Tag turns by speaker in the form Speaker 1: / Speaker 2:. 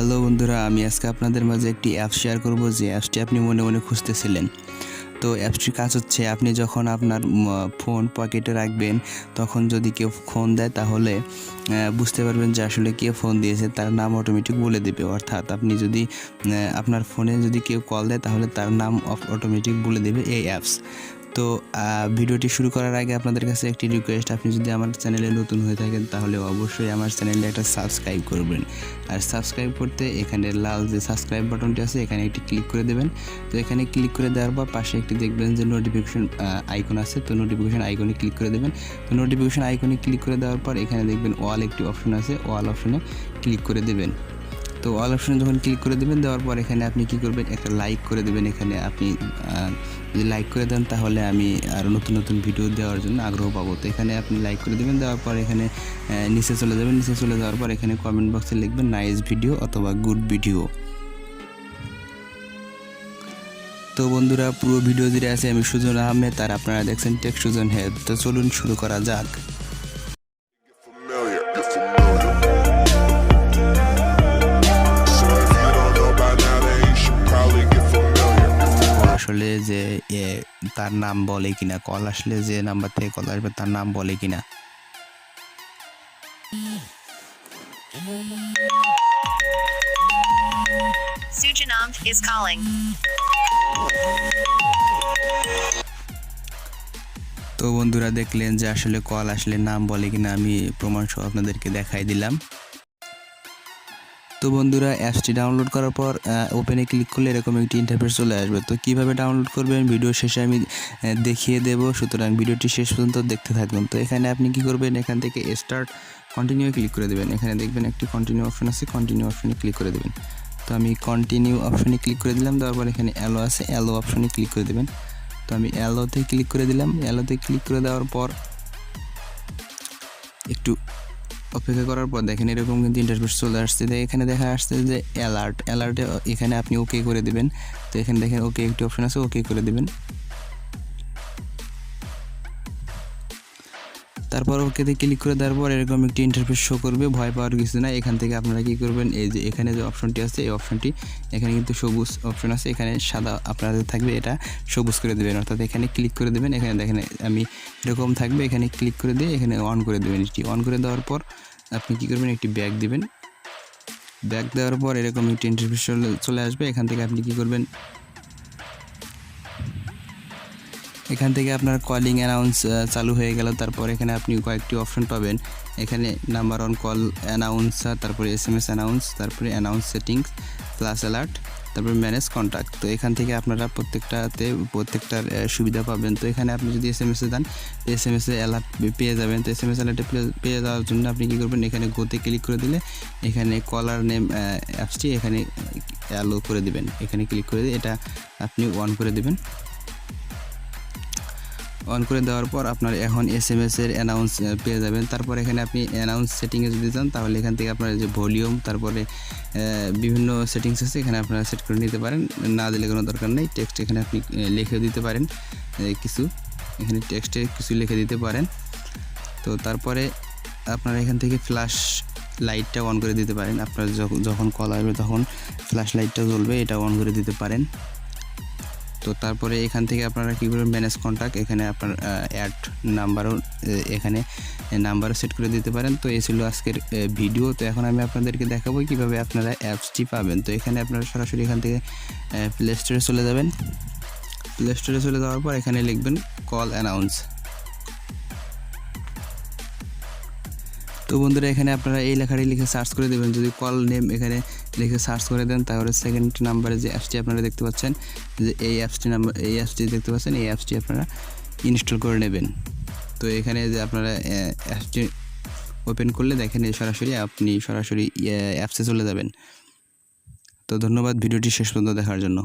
Speaker 1: Hello বন্ধুরা, আমি আজকে আপনাদের মাঝে একটি অ্যাপ শেয়ার করব যে অ্যাপসটি আপনি মনে মনে খুঁজতেছিলেন। তো অ্যাপসটির কাজ হচ্ছে আপনি যখন আপনার ফোন পকেটে রাখবেন তখন যদি কেউ ফোন দেয় তাহলে বুঝতে পারবেন যে আসলে কে ফোন দিয়েছে, তার নাম অটোমেটিক বলে দেবে। অর্থাৎ আপনি যদি আপনার ফোনে যদি কেউ কল দেয় তাহলে তার নাম অটোমেটিক বলে দেবে এই অ্যাপস। তো ভিডিওটি শুরু করার আগে আপনাদের কাছে একটি রিকোয়েস্ট, আপনি যদি আমার চ্যানেলে নতুন হয়ে থাকেন তাহলে অবশ্যই আমার চ্যানেলে একটা সাবস্ক্রাইব করবেন। আর সাবস্ক্রাইব করতে এখানে লাল যে সাবস্ক্রাইব বাটনটি আছে এখানে একটি ক্লিক করে দেবেন। তো এখানে ক্লিক করে দেওয়ার পর পাশে একটি দেখবেন যে নোটিফিকেশন আইকন আছে, তো নোটিফিকেশন আইকনে ক্লিক করে দেবেন। তো নোটিফিকেশন আইকনে ক্লিক করে দেওয়ার পর এখানে দেখবেন অল একটি অপশন আছে, অল অপশনে ক্লিক করে দেবেন। তো অল অপশনে যখন ক্লিক করে দেবেন, দেওয়ার পর এখানে আপনি কী করবেন, একটা লাইক করে দেবেন। এখানে আপনি যদি লাইক করে দেন তাহলে আমি আরও নতুন নতুন ভিডিও দেওয়ার জন্য আগ্রহ পাবো। তো এখানে আপনি লাইক করে দেবেন, দেওয়ার পর এখানে নিচে চলে যাবেন। নিচে চলে যাওয়ার পর এখানে কমেন্ট বক্সে লিখবেন নাইস ভিডিও অথবা গুড ভিডিও। তো বন্ধুরা, পুরো ভিডিও জুড়ে আছে আমি সুজন আহমেদ, আর আপনারা দেখছেন টেক সুজন হেল্প। তো চলুন শুরু করা যাক। আসলে যে তার নাম বলে কিনা, কল আসলে যে নাম্বার থেকে কল আসবে তার নাম বলে কিনা।
Speaker 2: Sujan is calling.
Speaker 1: তো বন্ধুরা, দেখলেন যে আসলে কল আসলে নাম বলে কিনা, আমি প্রমাণ সহ আপনাদেরকে দেখাই দিলাম। তো বন্ধুরা, অ্যাপসটি ডাউনলোড করার পর ওপেনে ক্লিক করলে এরকম একটি ইন্টারফেস চলে আসবে। তো কিভাবে ডাউনলোড করবেন ভিডিও শেষে আমি দেখিয়ে দেব, সুতরাং ভিডিওটি শেষ পর্যন্ত দেখতে থাকবেন। তো এখানে আপনি কি করবেন, এখান থেকে স্টার্ট কন্টিনিউ ক্লিক করে দেবেন। এখানে দেখবেন একটি কন্টিনিউ অপশন আছে, কন্টিনিউ অপশনে ক্লিক করে দেবেন। তো আমি কন্টিনিউ অপশনে ক্লিক করে দিলাম, দেওয়ার পর এখানে অ্যালো আছে, অ্যালো অপশনে ক্লিক করে দেবেন। তো আমি অ্যালোতে ক্লিক করে দিলাম। অ্যালোতে ক্লিক করে দেওয়ার পর একটু অপেক্ষা করার পর দেখেন এরকম কিন্তু ইন্টারফেস চলে আসছে। এখানে দেখা আসছে যে অ্যালার্টে এখানে আপনি ওকে করে দেবেন। তো এখানে দেখেন ওকে একটি অপশন আছে, ওকে করে দেবেন। তারপর ওকেতে ক্লিক করে দেওয়ার পর এরকম একটি ইন্টারফেস শো করবে, ভয় পাওয়ার কিছু না। এখান থেকে আপনারা কী করবেন, এই যে এখানে যে অপশনটি আছে এই অপশনটি, এখানে কিন্তু সবুজ অপশন আছে, এখানে সাদা আপনাদের থাকবে, এটা সবুজ করে দেবেন। অর্থাৎ এখানে ক্লিক করে দেবেন। এখানে দেখেন আমি এরকম থাকবে, এখানে ক্লিক করে দিয়ে এখানে অন করে দেবেন। এটি অন করে দেওয়ার পর আপনি কী করবেন, একটি ব্যাক দিবেন। ব্যাক দেওয়ার পর এরকম একটি ইন্টারফেস চলে আসবে। এখান থেকে আপনি কী করবেন, এখান থেকে আপনার কলিং অ্যানাউন্স চালু হয়ে গেল। তারপর এখানে আপনি কয়েকটি অপশন পাবেন। এখানে নাম্বার অন কল অ্যানাউন্সার, তারপরে SMS অ্যানাউন্স, তারপরে অ্যানাউন্স সেটিংস, প্লাস অ্যালার্ট, তারপরে ম্যানেজ কন্ট্যাক্ট। তো এখান থেকে আপনারা প্রত্যেকটার সুবিধা পাবেন। তো এখানে আপনি যদি SMS দেন SMS অ্যালার্ট পেয়ে যাবেন। তো SMS অ্যালার্টে পেয়ে যাওয়ার জন্য আপনি কী করবেন, এখানে গোতে ক্লিক করে দিলে এখানে কলার নেম অ্যাপসটি এখানে অ্যালো করে দিবেন। এখানে ক্লিক করে দিয়ে এটা আপনি অন করে দেবেন। অন করে দেওয়ার পর আপনার এখন SMS এর অ্যানাউন্স পেয়ে যাবেন। তারপর এখানে আপনি অ্যানাউন্স সেটিংয়ে যদি যান তাহলে এখান থেকে আপনার যে ভলিউম, তারপরে বিভিন্ন সেটিংস আছে, এখানে আপনারা সেট করে নিতে পারেন। না দিলে কোনো দরকার নেই। টেক্সট এখানে আপনি লিখে দিতে পারেন কিছু, এখানে টেক্সটে কিছু লিখে দিতে পারেন। তো তারপরে আপনারা এখান থেকে ফ্ল্যাশ লাইটটা অন করে দিতে পারেন। আপনার যখন কল আসবে তখন ফ্ল্যাশ লাইটটা জ্বলবে, এটা অন করে দিতে পারেন। তো তারপরে এখান থেকে আপনারা কী করবেন, ম্যানেজ কন্ট্যাক্ট, এখানে আপনার অ্যাড নাম্বারও এখানে নাম্বারও সেট করে দিতে পারেন। তো এই ছিল আজকের ভিডিও। তো এখন আমি আপনাদেরকে দেখাবো কীভাবে আপনারা অ্যাপসটি পাবেন। তো এখানে আপনারা সরাসরি এখান থেকে প্লে স্টোরে চলে যাবেন। প্লে স্টোরে চলে যাওয়ার পর এখানে লিখবেন কল অ্যানাউন্স। তো বন্ধুরা, এখানে আপনারা এই লেখাটি লিখে সার্চ করে দেবেন। যদি কল নেম এখানে লিখে সার্চ করে দেন তাহলে সেকেন্ড নাম্বারে যে অ্যাপসটি আপনারা দেখতে পাচ্ছেন, যে এই অ্যাপসটি দেখতে পাচ্ছেন, এই অ্যাপসটি আপনারা ইনস্টল করে নেবেন। তো এখানে যে আপনারা অ্যাপসটি ওপেন করলে দেখেন আপনি সরাসরি অ্যাপসে চলে যাবেন। তো ধন্যবাদ ভিডিওটি শেষ পর্যন্ত দেখার জন্য।